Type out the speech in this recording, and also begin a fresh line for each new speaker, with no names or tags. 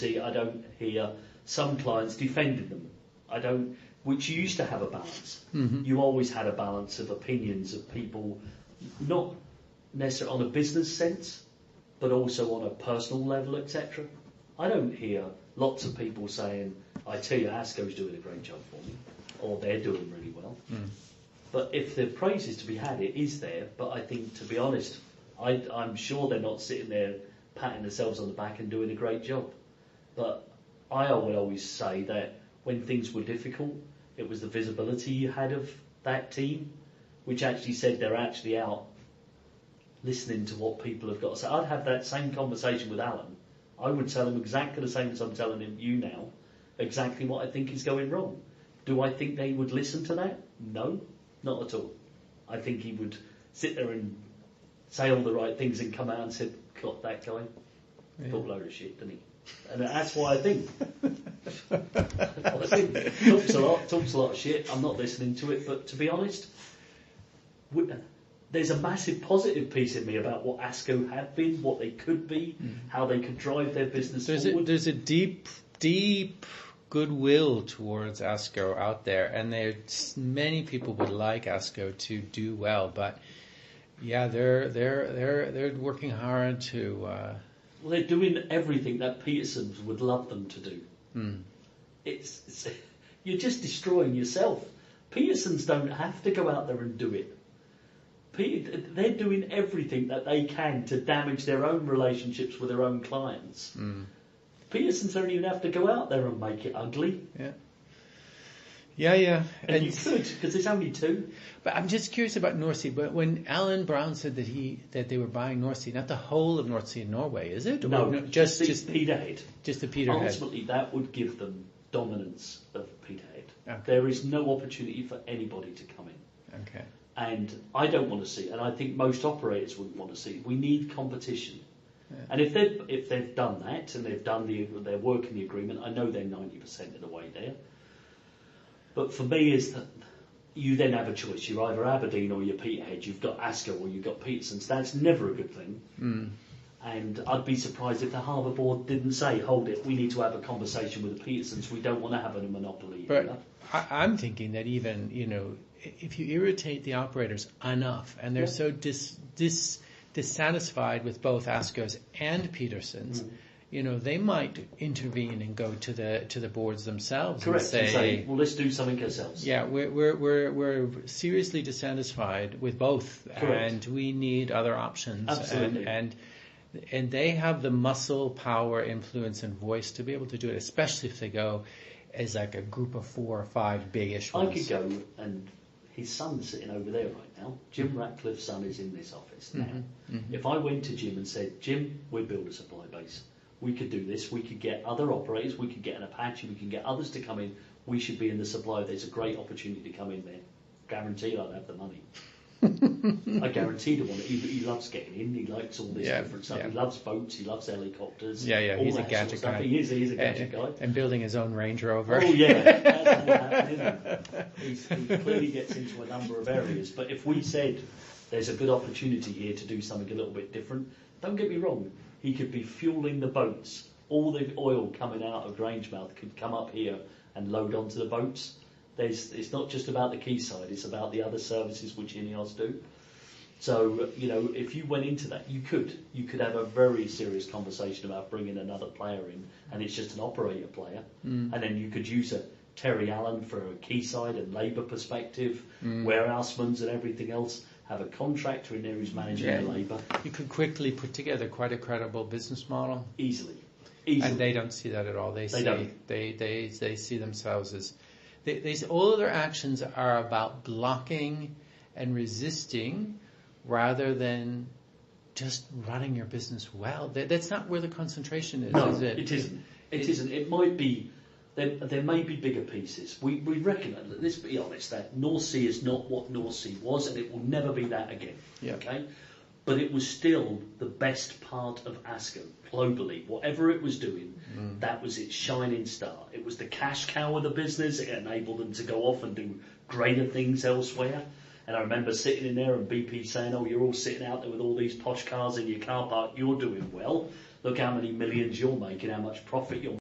see, I don't hear some clients defending them. I don't, which you used to have a balance.
Mm-hmm.
You always had a balance of opinions of people, not necessarily on a business sense, but also on a personal level, etc. I don't hear lots of people saying, I tell you, ASCO's doing a great job for me, or they're doing really well.
Mm.
But if the praise is to be had, it is there. But I think, to be honest, I'm sure they're not sitting there patting themselves on the back and doing a great job. But I would always say that when things were difficult, it was the visibility you had of that team, which actually said they're actually out listening to what people have got to say. I'd have that same conversation with Alan. I would tell him exactly the same as I'm telling him you now, exactly what I think is going wrong. Do I think they would listen to that? No, not at all. I think he would sit there and say all the right things and come out and say, got that guy, talk a load of shit, didn't he? And that's why I think. Talks a lot of shit. I'm not listening to it, but to be honest, there's a massive positive piece in me about what ASCO have been, what they could be, how they could drive their business forward.
There's a deep goodwill towards ASCO out there, and there's many people would like ASCO to do well, but yeah, they're working hard to.
Well, they're doing everything that Peterson's would love them to do. It's you're just destroying yourself. Peterson's don't have to go out there and do it. They're doing everything that they can to damage their own relationships with their own clients. Peterson's don't even have to go out there and make it ugly.
Yeah.
And you could, because there's only two.
But I'm just curious about North Sea. But when Alan Brown said that they were buying North Sea, not the whole of North Sea in Norway, is it?
No,
just
Peterhead.
Just the Peterhead.
Ultimately, that would give them dominance of Peterhead.
Okay.
There is no opportunity for anybody to come in.
Okay.
And I don't want to see it, and I think most operators wouldn't want to see it. We need competition.
Yeah.
And if they've done that and they've done their work in the agreement, I know they're 90% of the way there. But for me, is that you then have a choice. You're either Aberdeen or you're Peterhead. You've got ASCO or you've got Peterson's. That's never a good thing. And I'd be surprised if the Harbour Board didn't say, hold it, we need to have a conversation with the Petersons. We don't want to have a monopoly.
But I'm thinking that even, if you irritate the operators enough and they're so dissatisfied with both ASCO's and Peterson's, they might intervene and go to the boards themselves.
Correct.
And say,
well, let's do something ourselves.
Yeah, we're seriously dissatisfied with both.
Correct.
And we need other options.
Absolutely.
And they have the muscle, power, influence, and voice to be able to do it, especially if they go as like a group of 4 or 5 big-ish ones.
I could go, and his son's sitting over there right now. Jim Ratcliffe's son is in this office now. If I went to Jim and said, Jim, we'd build a supply base. We could do this. We could get other operators. We could get an Apache. We can get others to come in. We should be in the supply. There's a great opportunity to come in there. Guaranteed I'd have the money. I guarantee the one. He loves getting in. He likes all this different stuff.
Yeah.
He loves boats. He loves helicopters.
Yeah.
All
He's a
that
gadget
sort of
guy.
He is a gadget guy.
And building his own Range Rover.
Oh yeah, that's what happened. He clearly gets into a number of areas. But if we said there's a good opportunity here to do something a little bit different, don't get me wrong. He could be fueling the boats. All the oil coming out of Grangemouth could come up here and load onto the boats. It's not just about the quayside, it's about the other services which INEOS do. So, if you went into that, you could have a very serious conversation about bringing another player in, and it's just an operator player. And then you could use a Terry Allen for a quayside and labour perspective, warehousemanes and everything else. Have a contractor in there who's managing the labour.
You could quickly put together quite a credible business model.
Easily.
And they don't see that at all. They see themselves as all of their actions are about blocking and resisting rather than just running your business well. That's not where the concentration is.
No,
is it?
It isn't. It isn't. It might be. There may be bigger pieces. We recognise, let's be honest, that North Sea is not what North Sea was, and it will never be that again.
Yeah.
Okay. But it was still the best part of ASCO globally. Whatever it was doing, that was its shining star. It was the cash cow of the business. It enabled them to go off and do greater things elsewhere. And I remember sitting in there and BP saying, oh, you're all sitting out there with all these posh cars in your car park. You're doing well. look how many millions you're making, how much profit you're